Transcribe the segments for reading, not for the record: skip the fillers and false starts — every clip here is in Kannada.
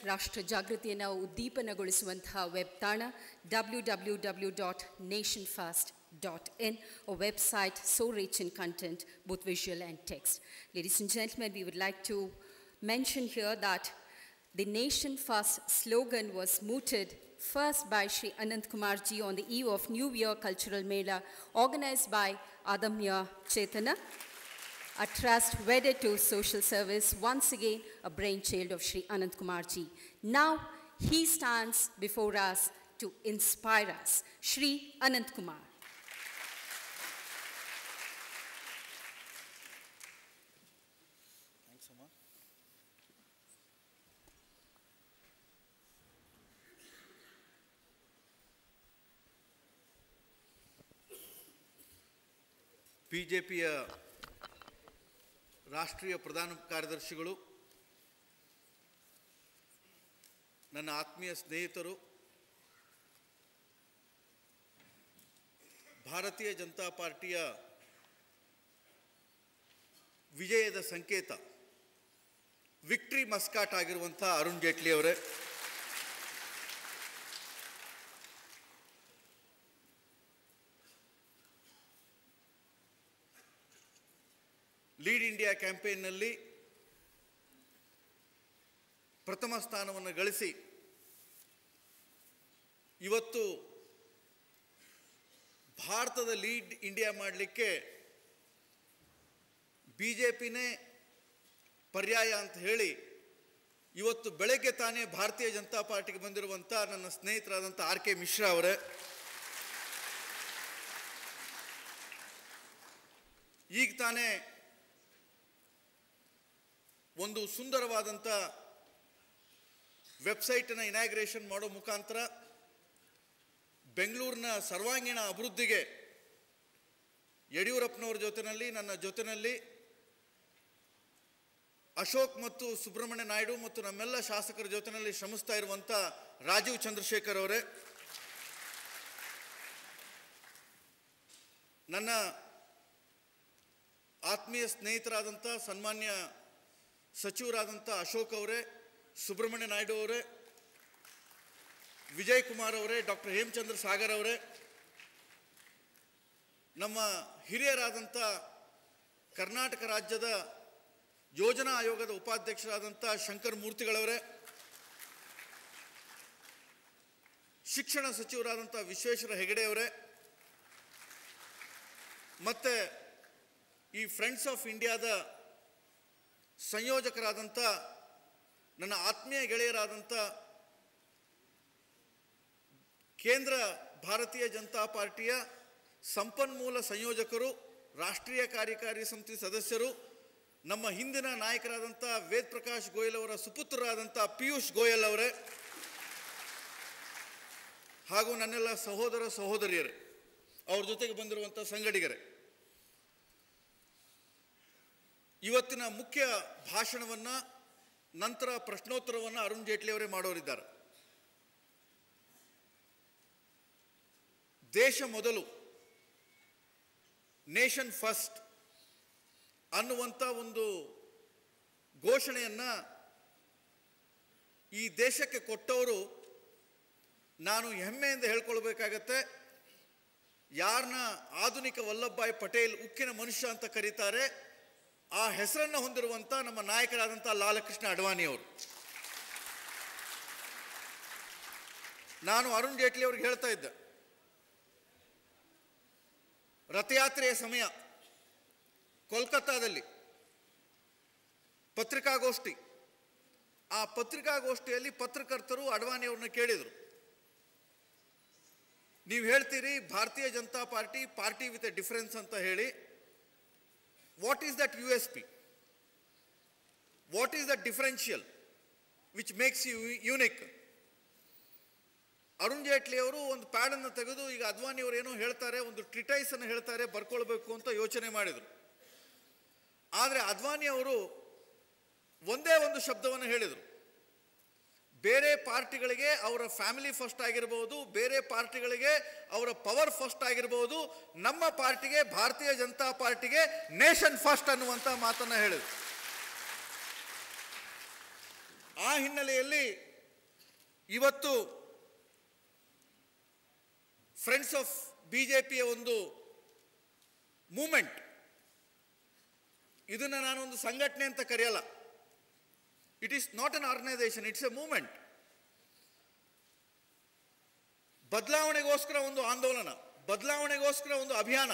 ರಾಷ್ಟ್ರ ಜಾಗೃತಿಯನ್ನು ಉದ್ದೀಪನಗೊಳಿಸುವಂತಹ ವೆಬ್ ತಾಣ www.nationfast.in, a website so rich in content, both visual and text. Ladies and gentlemen, we would like to mention here that the Nation Fast slogan was mooted first by Shri Anant Kumar ji on the eve of New Year Cultural Mela organized by Adamya Chetana, a trust wedded to social service, once again a brainchild of Shri Anant Kumar ji. Now he stands before us to inspire us. Shri Anant Kumar. Thanks, Amma. ಬಿಜೆಪಿಯ ರಾಷ್ಟ್ರೀಯ ಪ್ರಧಾನ ಕಾರ್ಯದರ್ಶಿಗಳು, ನನ್ನ ಆತ್ಮೀಯ ಸ್ನೇಹಿತರು, ಭಾರತೀಯ ಜನತಾ ಪಾರ್ಟಿಯ ವಿಜಯದ ಸಂಕೇತ ವಿಕ್ಟ್ರಿ ಮಸ್ಕಾಟ್ ಆಗಿರುವಂಥ ಅರುಣ್ ಜೇಟ್ಲಿ ಅವರೇ, ಲೀಡ್ ಇಂಡಿಯಾ ಕ್ಯಾಂಪೇನ್ನಲ್ಲಿ ಪ್ರಥಮ ಸ್ಥಾನವನ್ನು ಗಳಿಸಿ ಇವತ್ತು ಭಾರತದ ಲೀಡ್ ಇಂಡಿಯಾ ಮಾಡಲಿಕ್ಕೆ ಬಿಜೆಪಿನೇ ಪರ್ಯಾಯ ಅಂತ ಹೇಳಿ ಇವತ್ತು ಬೆಳಗ್ಗೆ ತಾನೇ ಭಾರತೀಯ ಜನತಾ ಪಾರ್ಟಿಗೆ ಬಂದಿರುವಂಥ ನನ್ನ ಸ್ನೇಹಿತರಾದಂಥ ಆರ್ ಕೆ ಮಿಶ್ರಾ ಅವರೇ, ಈಗ ತಾನೇ ಒಂದು ಸುಂದರವಾದಂಥ ವೆಬ್ಸೈಟನ್ನು ಇನಾಗ್ರೇಷನ್ ಮಾಡೋ ಮುಖಾಂತರ ಬೆಂಗಳೂರಿನ ಸರ್ವಾಂಗೀಣ ಅಭಿವೃದ್ಧಿಗೆ ಯಡಿಯೂರಪ್ಪನವ್ರ ಜೊತೆಯಲ್ಲಿ, ನನ್ನ ಜೊತೆಯಲ್ಲಿ ಅಶೋಕ್ ಮತ್ತು ಸುಬ್ರಹ್ಮಣ್ಯ ನಾಯ್ಡು ಮತ್ತು ನಮ್ಮೆಲ್ಲ ಶಾಸಕರ ಜೊತೆಯಲ್ಲಿ ಶ್ರಮಿಸ್ತಾ ಇರುವಂಥ ರಾಜೀವ್ ಚಂದ್ರಶೇಖರ್ ಅವರೇ, ನನ್ನ ಆತ್ಮೀಯ ಸ್ನೇಹಿತರಾದಂಥ ಸನ್ಮಾನ್ಯ ಸಚಿವರಾದಂಥ ಅಶೋಕ್ ಅವರೇ, ಸುಬ್ರಹ್ಮಣ್ಯ ನಾಯ್ಡು ಅವರೇ, ವಿಜಯ್ ಕುಮಾರ್ ಅವರೇ, ಡಾಕ್ಟರ್ ಹೇಮಚಂದ್ರ ಸಾಗರ್ ಅವರೇ, ನಮ್ಮ ಹಿರಿಯರಾದಂಥ ಕರ್ನಾಟಕ ರಾಜ್ಯದ ಯೋಜನಾ ಆಯೋಗದ ಉಪಾಧ್ಯಕ್ಷರಾದಂಥ ಶಂಕರ್ ಮೂರ್ತಿಗಳವರೇ, ಶಿಕ್ಷಣ ಸಚಿವರಾದಂಥ ವಿಶ್ವೇಶ್ವರ ಹೆಗಡೆ ಅವರೇ, ಮತ್ತು ಈ ಫ್ರೆಂಡ್ಸ್ ಆಫ್ ಇಂಡಿಯಾದ ಸಂಯೋಜಕರಾದಂಥ ನನ್ನ ಆತ್ಮೀಯ ಗೆಳೆಯರಾದಂಥ ಕೇಂದ್ರ ಭಾರತೀಯ ಜನತಾ ಪಾರ್ಟಿಯ ಸಂಪನ್ಮೂಲ ಸಂಯೋಜಕರು, ರಾಷ್ಟ್ರೀಯ ಕಾರ್ಯಕಾರಿ ಸಮಿತಿ ಸದಸ್ಯರು, ನಮ್ಮ ಹಿಂದಿನ ನಾಯಕರಾದಂಥ ವೇದ್ ಪ್ರಕಾಶ್ ಗೋಯಲ್ ಅವರ ಸುಪುತ್ರರಾದಂಥ ಪಿಯೂಷ್ ಗೋಯಲ್ ಅವರೇ, ಹಾಗೂ ನನ್ನೆಲ್ಲ ಸಹೋದರ ಸಹೋದರಿಯರೇ, ಅವ್ರ ಜೊತೆಗೆ ಬಂದಿರುವಂಥ ಸಂಗಡಿಗರೇ, ಇವತ್ತಿನ ಮುಖ್ಯ ಭಾಷಣವನ್ನು ನಂತರ ಪ್ರಶ್ನೋತ್ತರವನ್ನು ಅರುಣ್ ಜೇಟ್ಲಿ ಅವರೇ ಮಾಡೋರಿದ್ದಾರೆ. ದೇಶ ಮೊದಲು, ನೇಷನ್ ಫಸ್ಟ್ ಅನ್ನುವಂಥ ಒಂದು ಘೋಷಣೆಯನ್ನು ಈ ದೇಶಕ್ಕೆ ಕೊಟ್ಟವರು ನಾನು ಹೆಮ್ಮೆಯಿಂದ ಹೇಳ್ಕೊಳ್ಬೇಕಾಗತ್ತೆ. ಯಾರನ್ನ ಆಧುನಿಕ ವಲ್ಲಭಭಾಯ್ ಪಟೇಲ್ ಉಕ್ಕಿನ ಮನುಷ್ಯ ಅಂತ ಕರೀತಾರೆ, ಆ ಹೆಸರನ್ನು ಹೊಂದಿರುವಂಥ ನಮ್ಮ ನಾಯಕರಾದಂಥ ಲಾಲಕೃಷ್ಣ ಅಡ್ವಾಣಿಯವರು. ನಾನು ಅರುಣ್ ಜೇಟ್ಲಿ ಅವ್ರಿಗೆ ಹೇಳ್ತಾ ಇದ್ದೆ, ರಥಯಾತ್ರೆಯ ಸಮಯ ಕೋಲ್ಕತ್ತಾದಲ್ಲಿ ಪತ್ರಿಕಾಗೋಷ್ಠಿ, ಆ ಪತ್ರಿಕಾಗೋಷ್ಠಿಯಲ್ಲಿ ಪತ್ರಕರ್ತರು ಅಡ್ವಾಣಿಯವ್ರನ್ನ ಕೇಳಿದರು, ನೀವು ಹೇಳ್ತೀರಿ ಭಾರತೀಯ Janata party with A difference ಅಂತ ಹೇಳಿ, what is that USP? What is the differential which makes you unique? Arun Jaitley ಅವರು ಒಂದು ಪ್ಯಾಡನ್ನು ತೆಗೆದು, ಈಗ ಅದ್ವಾನಿಯವರು ಏನೋ ಹೇಳ್ತಾರೆ, ಒಂದು ಟ್ರಿಟೈಸನ್ನು ಹೇಳ್ತಾರೆ, ಬರ್ಕೊಳ್ಬೇಕು ಅಂತ ಯೋಚನೆ ಮಾಡಿದರು. ಆದರೆ ಅದ್ವಾನಿ ಅವರು ಒಂದೇ ಒಂದು ಶಬ್ದವನ್ನು ಹೇಳಿದರು, ಬೇರೆ ಪಾರ್ಟಿಗಳಿಗೆ ಅವರ ಫ್ಯಾಮಿಲಿ ಫಸ್ಟ್ ಆಗಿರಬಹುದು, ಬೇರೆ ಪಾರ್ಟಿಗಳಿಗೆ ಅವರ ಪವರ್ ಫಸ್ಟ್ ಆಗಿರಬಹುದು, ನಮ್ಮ ಪಾರ್ಟಿಗೆ, ಭಾರತೀಯ ಜನತಾ ಪಾರ್ಟಿಗೆ ನೇಷನ್ ಫಸ್ಟ್ ಅನ್ನುವಂಥ ಮಾತನ್ನು ಹೇಳಿದರು. ಆ ಹಿನ್ನೆಲೆಯಲ್ಲಿ ಇವತ್ತು ಫ್ರೆಂಡ್ಸ್ ಆಫ್ ಬಿಜೆಪಿಯ ಒಂದು ಮೂಮೆಂಟ್, ಇದನ್ನು ನಾನೊಂದು ಸಂಘಟನೆ ಅಂತ ಕರೆಯಲ್ಲ. It is not an organisation, it's a movement. ಬದಲಾವಣೆಗೋಸ್ಕರ ಒಂದು ಆಂದೋಲನ, ಬದಲಾವಣೆಗೋಸ್ಕರ ಒಂದು ಅಭಿಯಾನ.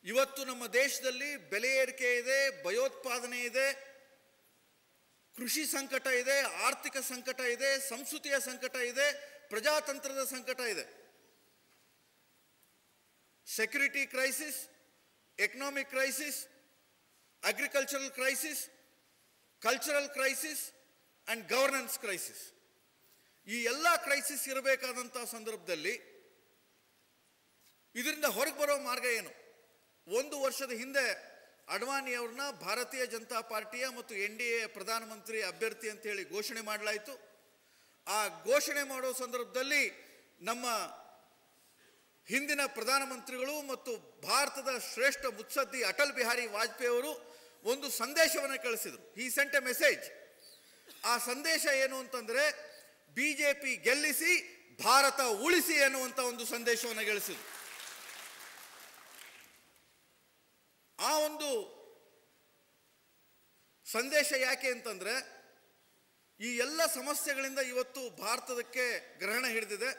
ಇವತ್ತು ನಮ್ಮ ದೇಶದಲ್ಲಿ ಬೆಲೆ ಏರಿಕೆ ಇದೆ, ಭಯೋತ್ಪಾದನೆ ಇದೆ, ಕೃಷಿ ಸಂಕಟ ಇದೆ, ಆರ್ಥಿಕ ಸಂಕಟ ಇದೆ, ಸಂಸ್ಕೃತಿಯ ಸಂಕಟ ಇದೆ, ಪ್ರಜಾತಂತ್ರದ ಸಂಕಟ ಇದೆ. Security crisis, economic crisis, agricultural crisis, cultural crisis and governance crisis. ಈ ಎಲ್ಲ ಕ್ರೈಸಿಸ್ ಇರಬೇಕಾದಂಥ ಸಂದರ್ಭದಲ್ಲಿ ಇದರಿಂದ ಹೊರಗೆ ಬರೋ ಮಾರ್ಗ ಏನು? 1 ವರ್ಷದ ಹಿಂದೆ ಅಡ್ವಾಣಿಯವ್ರನ್ನ ಭಾರತೀಯ ಜನತಾ ಪಾರ್ಟಿಯ ಮತ್ತು NDA ಪ್ರಧಾನಮಂತ್ರಿ ಅಭ್ಯರ್ಥಿ ಅಂತೇಳಿ ಘೋಷಣೆ ಮಾಡಲಾಯಿತು. ಆ ಘೋಷಣೆ ಮಾಡೋ ಸಂದರ್ಭದಲ್ಲಿ ನಮ್ಮ ಹಿಂದಿನ ಪ್ರಧಾನಮಂತ್ರಿಗಳು ಮತ್ತು ಭಾರತದ ಶ್ರೇಷ್ಠ ಮುತ್ಸದ್ದಿ ಅಟಲ್ ಬಿಹಾರಿ ವಾಜಪೇಯಿ ಅವರು ಒಂದು ಸಂದೇಶವನ್ನು ಕಳಿಸಿದರು. ಹಿ ಸೆಂಟ್ ಎ ಮೆಸೇಜ್. ಆ ಸಂದೇಶ ಏನು ಅಂತಂದರೆ, BJP ಗೆಲ್ಲಿಸಿ ಭಾರತ ಉಳಿಸಿ ಎನ್ನುವಂಥ ಒಂದು ಸಂದೇಶವನ್ನು ಗಳಿಸಿದರು. ಆ ಒಂದು ಸಂದೇಶ ಯಾಕೆ ಅಂತಂದರೆ, ಈ ಎಲ್ಲ ಸಮಸ್ಯೆಗಳಿಂದ ಇವತ್ತು ಭಾರತಕ್ಕೆ ಗ್ರಹಣ ಹಿಡಿದಿದೆ,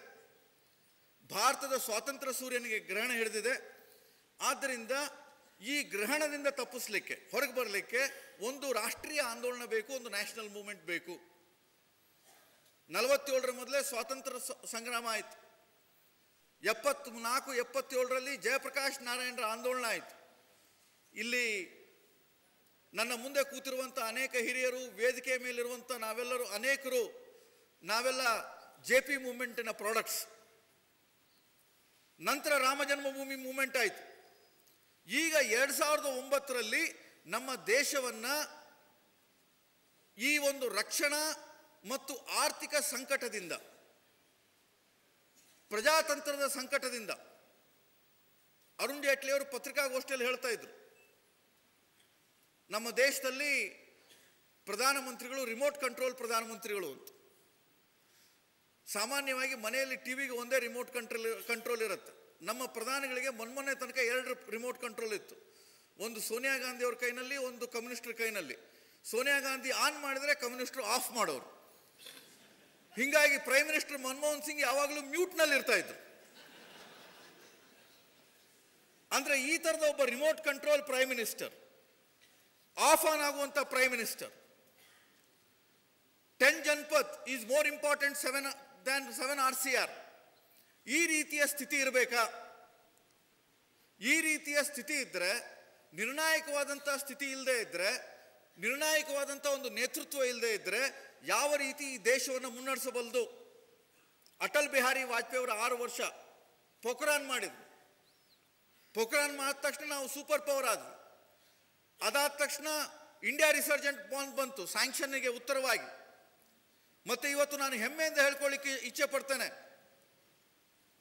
ಭಾರತದ ಸ್ವಾತಂತ್ರ್ಯ ಸೂರ್ಯನಿಗೆ ಗ್ರಹಣ ಹಿಡಿದಿದೆ. ಆದ್ದರಿಂದ ಈ ಗ್ರಹಣದಿಂದ ತಪ್ಪಿಸ್ಲಿಕ್ಕೆ, ಹೊರಗೆ ಬರಲಿಕ್ಕೆ ಒಂದು ರಾಷ್ಟ್ರೀಯ ಆಂದೋಲನ ಬೇಕು, ಒಂದು ನ್ಯಾಷನಲ್ ಮೂವ್ಮೆಂಟ್ ಬೇಕು. 47ರ ಮೊದಲೇ ಸ್ವಾತಂತ್ರ್ಯ ಸಂಗ್ರಾಮ ಆಯಿತು. 74-77ರಲ್ಲಿ ಜಯಪ್ರಕಾಶ್ ನಾರಾಯಣರ ಆಂದೋಲನ ಆಯಿತು. ಇಲ್ಲಿ ನನ್ನ ಮುಂದೆ ಕೂತಿರುವಂಥ ಅನೇಕ ಹಿರಿಯರು, ವೇದಿಕೆ ಮೇಲಿರುವಂಥ ನಾವೆಲ್ಲ JP ಮೂವ್ಮೆಂಟಿನ ಪ್ರಾಡಕ್ಟ್ಸ್. ನಂತರ ರಾಮ ಜನ್ಮಭೂಮಿ ಮೂವ್ಮೆಂಟ್ ಆಯಿತು. ಈಗ 2009ರಲ್ಲಿ ನಮ್ಮ ದೇಶವನ್ನು ಈ ಒಂದು ರಕ್ಷಣಾ ಮತ್ತು ಆರ್ಥಿಕ ಸಂಕಟದಿಂದ, ಪ್ರಜಾತಂತ್ರದ ಸಂಕಟದಿಂದ, ಅರುಣ್ ಜೇಟ್ಲಿ ಅವರು ಪತ್ರಿಕಾಗೋಷ್ಠಿಯಲ್ಲಿ ಹೇಳ್ತಾ ಇದ್ರು, ನಮ್ಮ ದೇಶದಲ್ಲಿ ಪ್ರಧಾನಮಂತ್ರಿಗಳು ರಿಮೋಟ್ ಕಂಟ್ರೋಲ್ ಪ್ರಧಾನಮಂತ್ರಿಗಳು ಅಂತ. ಸಾಮಾನ್ಯವಾಗಿ ಮನೆಯಲ್ಲಿ ಟಿವಿಗೆ ಒಂದೇ ರಿಮೋಟ್ ಕಂಟ್ರೋಲ್ ಇರುತ್ತೆ. ನಮ್ಮ ಪ್ರಧಾನಿಗಳಿಗೆ ಮೊನ್ನೆ ತನಕ 2 ರಿಮೋಟ್ ಕಂಟ್ರೋಲ್ ಇತ್ತು. ಒಂದು ಸೋನಿಯಾ ಗಾಂಧಿ ಅವ್ರ ಕೈನಲ್ಲಿ, ಒಂದು ಕಮ್ಯುನಿಸ್ಟರ್ ಕೈನಲ್ಲಿ. ಸೋನಿಯಾ ಗಾಂಧಿ ಆನ್ ಮಾಡಿದ್ರೆ ಕಮ್ಯುನಿಸ್ಟರ್ ಆಫ್ ಮಾಡೋರು. ಹೀಗಾಗಿ ಪ್ರೈಮ್ ಮಿನಿಸ್ಟರ್ ಮನಮೋಹನ್ ಸಿಂಗ್ ಯಾವಾಗಲೂ ಮ್ಯೂಟ್ನಲ್ಲಿ ಇರ್ತಾ ಇದ್ರು. ಅಂದ್ರೆ ಈ ಥರದ ಒಬ್ಬ remote control prime minister, off on ಆಗುವಂಥ prime minister. 10 Janpath is more important than 7 RCR. ಈ ರೀತಿಯ ಸ್ಥಿತಿ ಇರಬೇಕಾ? ಈ ರೀತಿಯ ಸ್ಥಿತಿ ಇದ್ದರೆ, ನಿರ್ಣಾಯಕವಾದಂಥ ಸ್ಥಿತಿ ಇಲ್ಲದೆ ಇದ್ದರೆ, ನಿರ್ಣಾಯಕವಾದಂಥ ಒಂದು ನೇತೃತ್ವ ಇಲ್ಲದೆ ಇದ್ದರೆ ಯಾವ ರೀತಿ ಈ ದೇಶವನ್ನು ಮುನ್ನಡೆಸಬಲ್ಲದು? ಅಟಲ್ ಬಿಹಾರಿ ವಾಜಪೇಯಿ ಅವರು 6 ವರ್ಷ ಪೋಖ್ರಾನ್ ಮಾಡಿದ್ರು. ಪೋಖ್ರಾನ್ ಮಾಡಿದ ತಕ್ಷಣ ನಾವು ಸೂಪರ್ ಪವರ್ ಆದ್ವಿ. ಅದಾದ ತಕ್ಷಣ ಇಂಡಿಯಾ ರಿಸರ್ಜೆಂಟ್ ಬಾಂಡ್ ಬಂತು ಸ್ಯಾಂಕ್ಷನ್ಗೆ ಉತ್ತರವಾಗಿ. ಮತ್ತೆ ಇವತ್ತು ನಾನು ಹೆಮ್ಮೆಯಿಂದ ಹೇಳ್ಕೊಳ್ಳಿಕ್ಕೆ ಇಚ್ಛೆ ಪಡ್ತೇನೆ,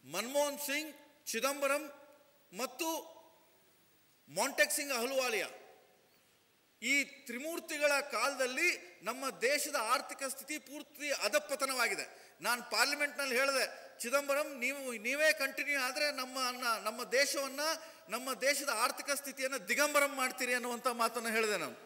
ಮನಮೋಹನ್ ಸಿಂಗ್, ಚಿದಂಬರಂ ಮತ್ತು ಮಾಂಟೆಕ್ ಸಿಂಗ್ ಅಹಲುವಾಲಿಯಾ, ಈ ತ್ರಿಮೂರ್ತಿಗಳ ಕಾಲದಲ್ಲಿ ನಮ್ಮ ದೇಶದ ಆರ್ಥಿಕ ಸ್ಥಿತಿ ಪೂರ್ತಿ ಅಧಪತನವಾಗಿದೆ. ನಾನು ಪಾರ್ಲಿಮೆಂಟ್ನಲ್ಲಿ ಹೇಳಿದೆ, ಚಿದಂಬರಂ ನೀವೇ ಕಂಟಿನ್ಯೂ ಆದರೆ ನಮ್ಮ ದೇಶವನ್ನು, ನಮ್ಮ ದೇಶದ ಆರ್ಥಿಕ ಸ್ಥಿತಿಯನ್ನು ದಿಗಂಬರಂ ಮಾಡ್ತೀರಿ ಅನ್ನುವಂಥ ಮಾತನ್ನು ಹೇಳಿದೆ ನಾನು.